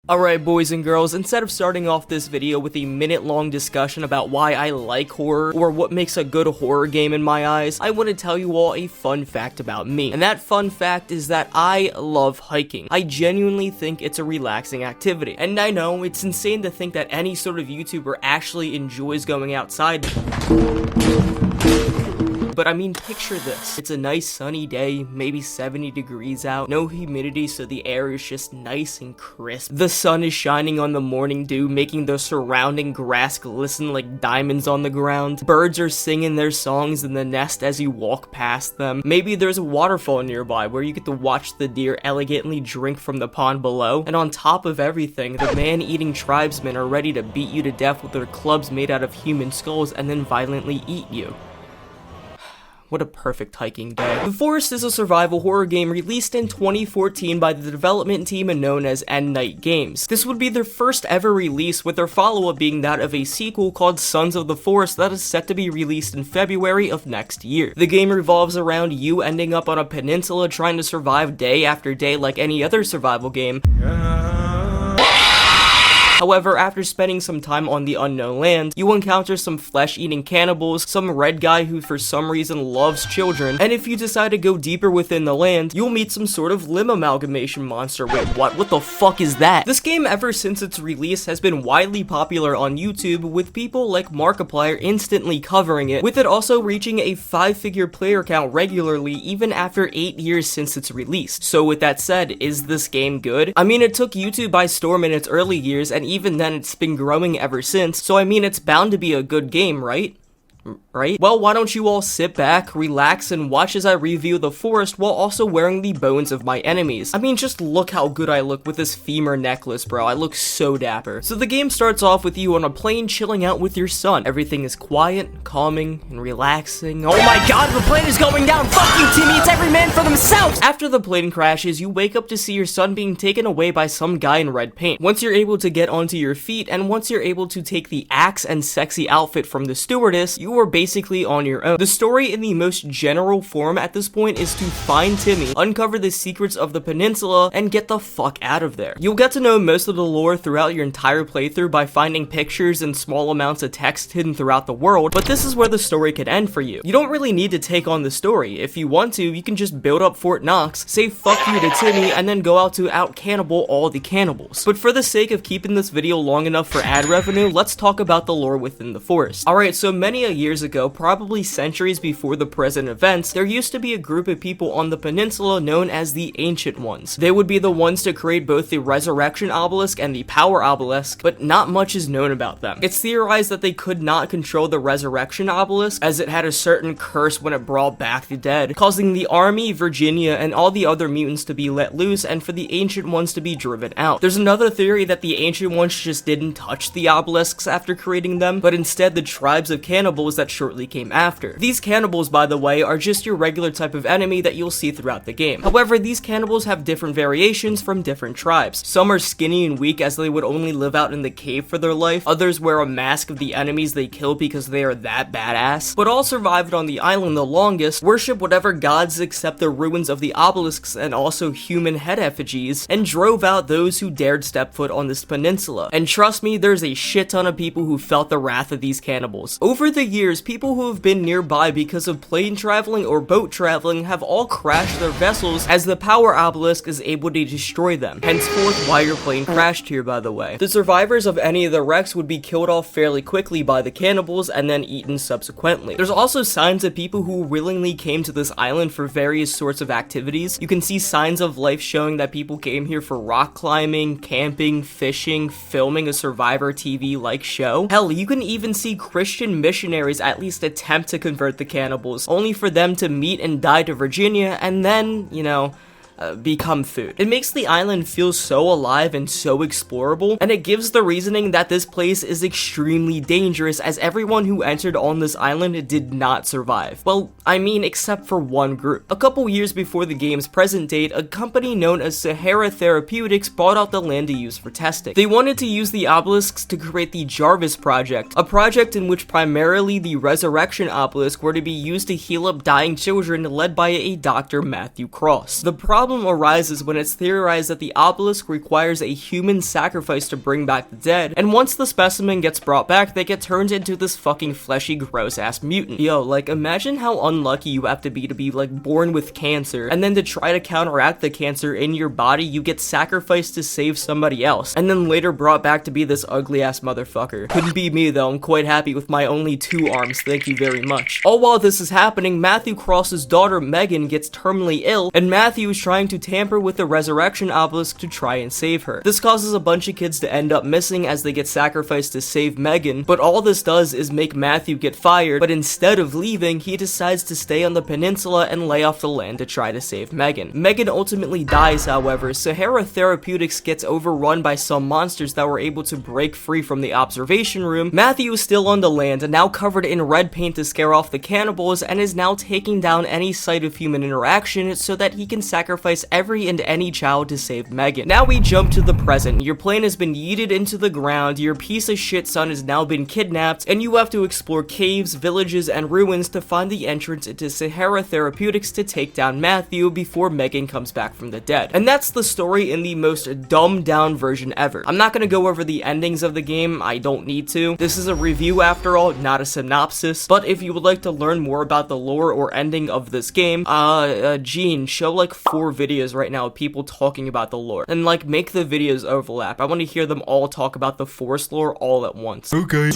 Alright boys and girls, instead of starting off this video with a minute-long discussion about why I like horror, or what makes a good horror game in my eyes, I want to tell you all a fun fact about me. And that fun fact is that I love hiking. I genuinely think it's a relaxing activity. And I know, it's insane to think that any sort of YouTuber actually enjoys going outside. But I mean, picture this. It's a nice sunny day, maybe 70 degrees out, no humidity, so the air is just nice and crisp. The sun is shining on the morning dew, making the surrounding grass glisten like diamonds on the ground. Birds are singing their songs in the nest as you walk past them. Maybe there's a waterfall nearby where you get to watch the deer elegantly drink from the pond below. And on top of everything, the man-eating tribesmen are ready to beat you to death with their clubs made out of human skulls and then violently eat you. What a perfect hiking day. The Forest is a survival horror game released in 2014 by the development team known as End Night Games. This would be their first ever release, with their follow-up being that of a sequel called Sons of the Forest that is set to be released in February of next year. The game revolves around you ending up on a peninsula trying to survive day after day like any other survival game. However, after spending some time on the unknown land, you encounter some flesh-eating cannibals, some red guy who for some reason loves children, and if you decide to go deeper within the land, you'll meet some sort of limb amalgamation monster. Wait, what the fuck is that? This game, ever since its release, has been widely popular on YouTube, with people like Markiplier instantly covering it, with it also reaching a 5-figure player count regularly even after 8 years since its release. So with that said, is this game good? I mean, it took YouTube by storm in its early years, and even then it's been growing ever since, so I mean, it's bound to be a good game, right? Well, why don't you all sit back, relax, and watch as I review The Forest while also wearing the bones of my enemies. I mean, just look how good I look with this femur necklace, bro. I look so dapper. So the game starts off with you on a plane chilling out with your son. Everything is quiet, calming, and relaxing. Oh my god, the plane is going down! Fuck you, Timmy! It's every man for themselves! After the plane crashes, you wake up to see your son being taken away by some guy in red paint. Once you're able to get onto your feet, and once you're able to take the axe and sexy outfit from the stewardess, you are basically on your own. The story in the most general form at this point is to find Timmy, uncover the secrets of the peninsula, and get the fuck out of there. You'll get to know most of the lore throughout your entire playthrough by finding pictures and small amounts of text hidden throughout the world, but this is where the story could end for you. You don't really need to take on the story. If you want to, you can just build up Fort Knox, say fuck you to Timmy, and then go out to out-cannibal all the cannibals. But for the sake of keeping this video long enough for ad revenue, let's talk about the lore within the forest. Alright, so many years ago, probably centuries before the present events, there used to be a group of people on the peninsula known as the Ancient Ones. They would be the ones to create both the Resurrection Obelisk and the Power Obelisk, but not much is known about them. It's theorized that they could not control the Resurrection Obelisk, as it had a certain curse when it brought back the dead, causing the army, Virginia, and all the other mutants to be let loose and for the Ancient Ones to be driven out. There's another theory that the Ancient Ones just didn't touch the obelisks after creating them, but instead the tribes of cannibals that shortly came after. These cannibals, by the way, are just your regular type of enemy that you'll see throughout the game. However, these cannibals have different variations from different tribes. Some are skinny and weak as they would only live out in the cave for their life. Others wear a mask of the enemies they kill because they are that badass. But all survived on the island the longest, worship whatever gods except the ruins of the obelisks and also human head effigies, and drove out those who dared step foot on this peninsula. And trust me, there's a shit ton of people who felt the wrath of these cannibals. Over the years, people who have been nearby because of plane traveling or boat traveling have all crashed their vessels, as the Power Obelisk is able to destroy them. Henceforth, why your plane crashed here, by the way. The survivors of any of the wrecks would be killed off fairly quickly by the cannibals and then eaten subsequently. There's also signs of people who willingly came to this island for various sorts of activities. You can see signs of life showing that people came here for rock climbing, camping, fishing, filming a Survivor TV-like show. Hell, you can even see Christian missionaries at least attempt to convert the cannibals, only for them to meet and die to Virginia and then, you know, become food. It makes the island feel so alive and so explorable, and it gives the reasoning that this place is extremely dangerous, as everyone who entered on this island did not survive. Well, I mean, except for one group. A couple years before the game's present date, a company known as Sahara Therapeutics bought out the land to use for testing. They wanted to use the obelisks to create the Jarvis Project, a project in which primarily the Resurrection Obelisk were to be used to heal up dying children, led by a Dr. Matthew Cross. The problem problem arises when it's theorized that the obelisk requires a human sacrifice to bring back the dead, and once the specimen gets brought back, they get turned into this fucking fleshy, gross-ass mutant. Yo, like, imagine how unlucky you have to be like, born with cancer, and then to try to counteract the cancer in your body, you get sacrificed to save somebody else, and then later brought back to be this ugly-ass motherfucker. Couldn't be me, though. I'm quite happy with my only 2 arms, thank you very much. All while this is happening, Matthew Cross's daughter, Megan, gets terminally ill, and Matthew is trying to tamper with the resurrection obelisk to try and save her. This causes a bunch of kids to end up missing as they get sacrificed to save Megan, but all this does is make Matthew get fired, but instead of leaving, he decides to stay on the peninsula and lay off the land to try to save Megan. Megan ultimately dies, however. Sahara Therapeutics gets overrun by some monsters that were able to break free from the observation room. Matthew is still on the land, and now covered in red paint to scare off the cannibals, and is now taking down any sight of human interaction so that he can sacrifice every and any child to save Megan. Now we jump to the present. Your plane has been yeeted into the ground, your piece of shit son has now been kidnapped, and you have to explore caves, villages, and ruins to find the entrance into Sahara Therapeutics to take down Matthew before Megan comes back from the dead. And that's the story in the most dumbed down version ever. I'm not gonna go over the endings of the game, I don't need to. This is a review after all, not a synopsis, but if you would like to learn more about the lore or ending of this game, Gene, show like 4 videos right now of people talking about the lore, and like make the videos overlap. I want to hear them all talk about the Forest lore all at once. Okay.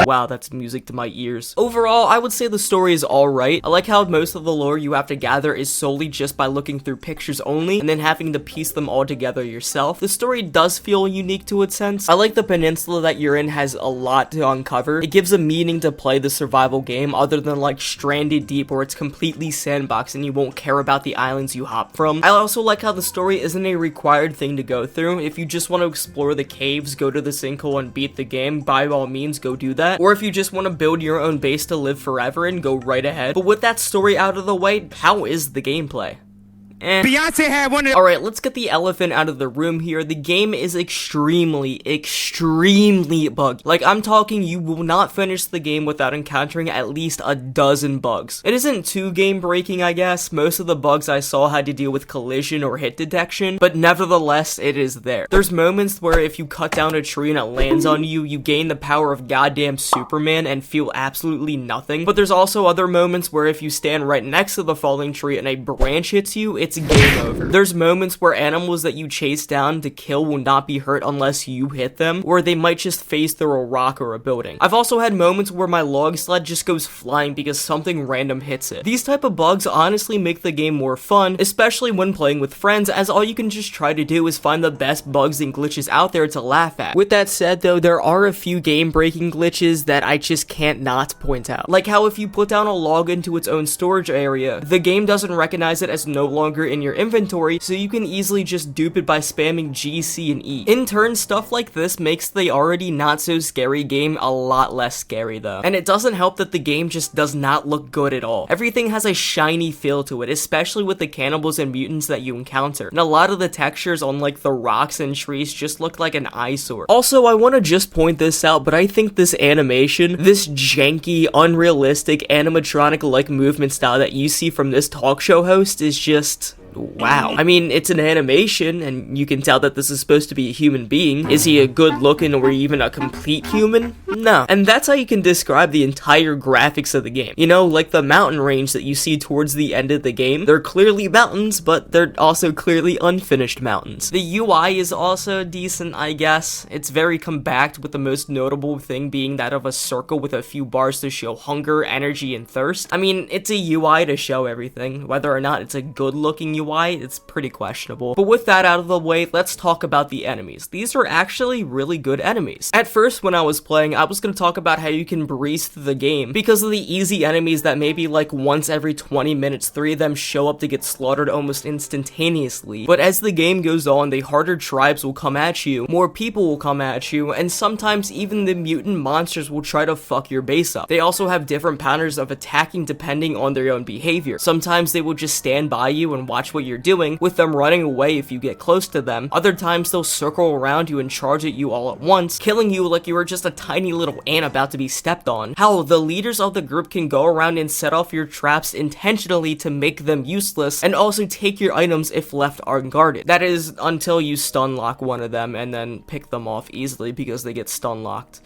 Wow, that's music to my ears. Overall, I would say the story is alright. I like how most of the lore you have to gather is solely just by looking through pictures only, and then having to piece them all together yourself. The story does feel unique to its sense. I like the peninsula that you're in has a lot to uncover. It gives a meaning to play the survival game other than like Stranded Deep where it's completely sandbox and you won't care about the islands you hop from. I also like how the story isn't a required thing to go through. If you just want to explore the caves, go to the sinkhole and beat the game, by all means go do that. Or if you just want to build your own base to live forever and go right ahead. But with that story out of the way, how is the gameplay? Beyonce had one of. Alright, let's get the elephant out of the room here. The game is extremely buggy. Like, I'm talking you will not finish the game without encountering at least a dozen bugs. It isn't too game breaking, I guess. Most of the bugs I saw had to deal with collision or hit detection, but nevertheless, it is there. There's moments where if you cut down a tree and it lands on you, you gain the power of goddamn Superman and feel absolutely nothing. But there's also other moments where if you stand right next to the falling tree and a branch hits you, it's game over. There's moments where animals that you chase down to kill will not be hurt unless you hit them, or they might just phase through a rock or a building. I've also had moments where my log sled just goes flying because something random hits it. These type of bugs honestly make the game more fun, especially when playing with friends, as all you can just try to do is find the best bugs and glitches out there to laugh at. With that said though, there are a few game-breaking glitches that I just can't not point out. Like how if you put down a log into its own storage area, the game doesn't recognize it as no longer in your inventory, so you can easily just dupe it by spamming G, C, and E. In turn, stuff like this makes the already not so scary game a lot less scary though. And it doesn't help that the game just does not look good at all. Everything has a shiny feel to it, especially with the cannibals and mutants that you encounter. And a lot of the textures on like the rocks and trees just look like an eyesore. Also, I want to just point this out, but I think this animation, this janky, unrealistic, animatronic-like movement style that you see from this talk show host is just... wow. I mean, it's an animation, and you can tell that this is supposed to be a human being. Is he a good-looking or even a complete human? No. And that's how you can describe the entire graphics of the game. You know, like the mountain range that you see towards the end of the game. They're clearly mountains, but they're also clearly unfinished mountains. The UI is also decent, I guess. It's very compact, with the most notable thing being that of a circle with a few bars to show hunger, energy, and thirst. I mean, it's a UI to show everything. Whether or not it's a good-looking UI, it's pretty questionable. But with that out of the way, let's talk about the enemies. These are actually really good enemies. At first, when I was playing, I was going to talk about how you can breeze through the game because of the easy enemies that maybe like once every 20 minutes, 3 of them show up to get slaughtered almost instantaneously. But as the game goes on, the harder tribes will come at you, more people will come at you, and sometimes even the mutant monsters will try to fuck your base up. They also have different patterns of attacking depending on their own behavior. Sometimes they will just stand by you and watch watch what you're doing, with them running away if you get close to them. Other times they'll circle around you and charge at you all at once, killing you like you were just a tiny little ant about to be stepped on. Hell, the leaders of the group can go around and set off your traps intentionally to make them useless, and also take your items if left unguarded. That is, until you stun lock one of them and then pick them off easily because they get stun locked.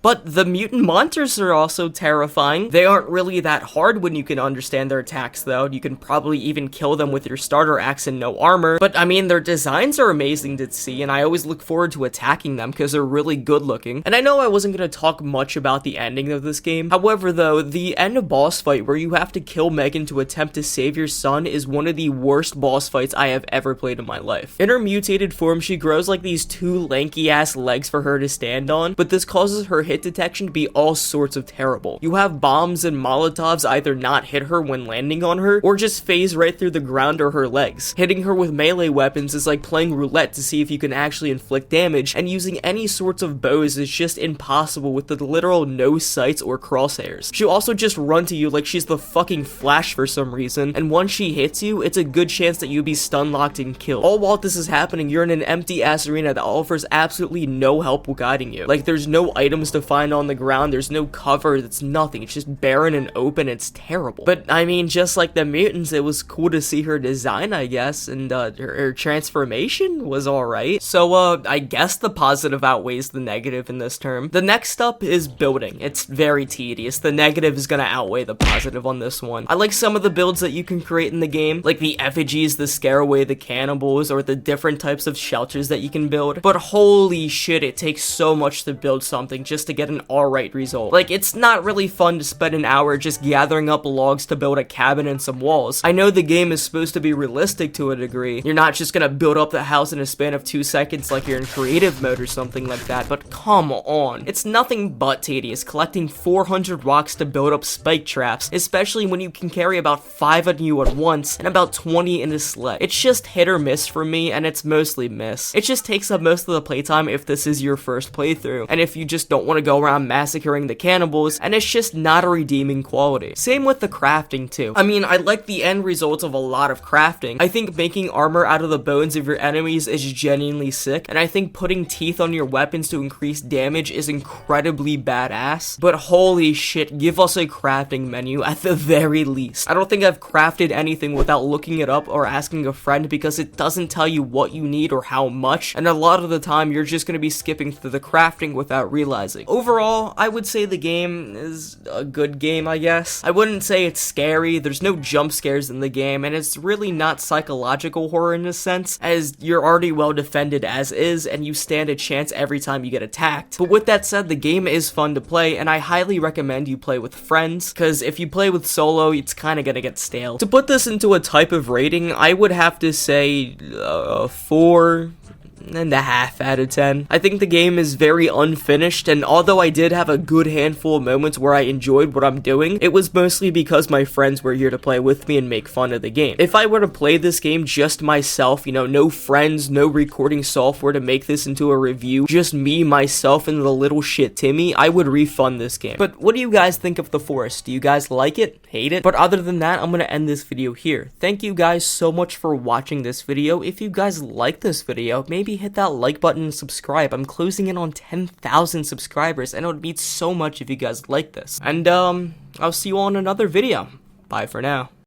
But the mutant monsters are also terrifying. They aren't really that hard when you can understand their attacks though. You can probably even kill them with your starter axe and no armor. But I mean, their designs are amazing to see, and I always look forward to attacking them because they're really good looking. And I know I wasn't going to talk much about the ending of this game. However though, the end boss fight where you have to kill Megan to attempt to save your son is one of the worst boss fights I have ever played in my life. In her mutated form, she grows like these two lanky ass legs for her to stand on, but this causes her hit detection to be all sorts of terrible. You have bombs and molotovs either not hit her when landing on her, or just phase right through the ground or her legs. Hitting her with melee weapons is like playing roulette to see if you can actually inflict damage, and using any sorts of bows is just impossible with the literal no sights or crosshairs. She'll also just run to you like she's the fucking Flash for some reason, and once she hits you, it's a good chance that you'll be stun locked and killed. All while this is happening, you're in an empty ass arena that offers absolutely no help guiding you. Like, there's no items to find on the ground, there's no cover, it's nothing, it's just barren and open, it's terrible. But I mean, just like the mutants, it was cool to see her design, I guess, and her transformation was alright. So I guess the positive outweighs the negative in this term. The next up is building. It's very tedious. The negative is gonna outweigh the positive on this one. I like some of the builds that you can create in the game, like the effigies, the scare away the cannibals, or the different types of shelters that you can build, but holy shit, it takes so much to build something just to get an alright result. Like, it's not really fun to spend an hour just gathering up logs to build a cabin and some walls. I know the game is supposed to be realistic to a degree. You're not just gonna build up the house in a span of 2 seconds like you're in creative mode or something like that, but come on. It's nothing but tedious collecting 400 rocks to build up spike traps, especially when you can carry about 5 on you at once and about 20 in a sled. It's just hit or miss for me, and it's mostly miss. It just takes up most of the playtime if this is your first playthrough, and if you just don't want to go around massacring the cannibals, and it's just not a redeeming quality. Same with the crafting too. I mean, I like the end results of a lot of crafting. I think making armor out of the bones of your enemies is genuinely sick, and I think putting teeth on your weapons to increase damage is incredibly badass, but holy shit, give us a crafting menu at the very least. I don't think I've crafted anything without looking it up or asking a friend, because it doesn't tell you what you need or how much, and a lot of the time you're just gonna be skipping through the crafting without realizing. Overall, I would say the game is a good game, I guess. I wouldn't say it's scary, there's no jump scares in the game, and it's really not psychological horror in a sense, as you're already well defended as is, and you stand a chance every time you get attacked. But with that said, the game is fun to play, and I highly recommend you play with friends, because if you play with solo, it's kinda gonna get stale. To put this into a type of rating, I would have to say 4.5 out of 10. I think the game is very unfinished, and although I did have a good handful of moments where I enjoyed what I'm doing, it was mostly because my friends were here to play with me and make fun of the game. If I were to play this game just myself, you know, no friends, no recording software to make this into a review, just me, myself, and the little shit Timmy, I would refund this game. But what do you guys think of The Forest? Do you guys like it? Hate it? But other than that, I'm gonna end this video here. Thank you guys so much for watching this video. If you guys like this video, maybe hit that like button and subscribe. I'm closing in on 10,000 subscribers, and it would mean so much if you guys like this. And I'll see you all in another video. Bye for now.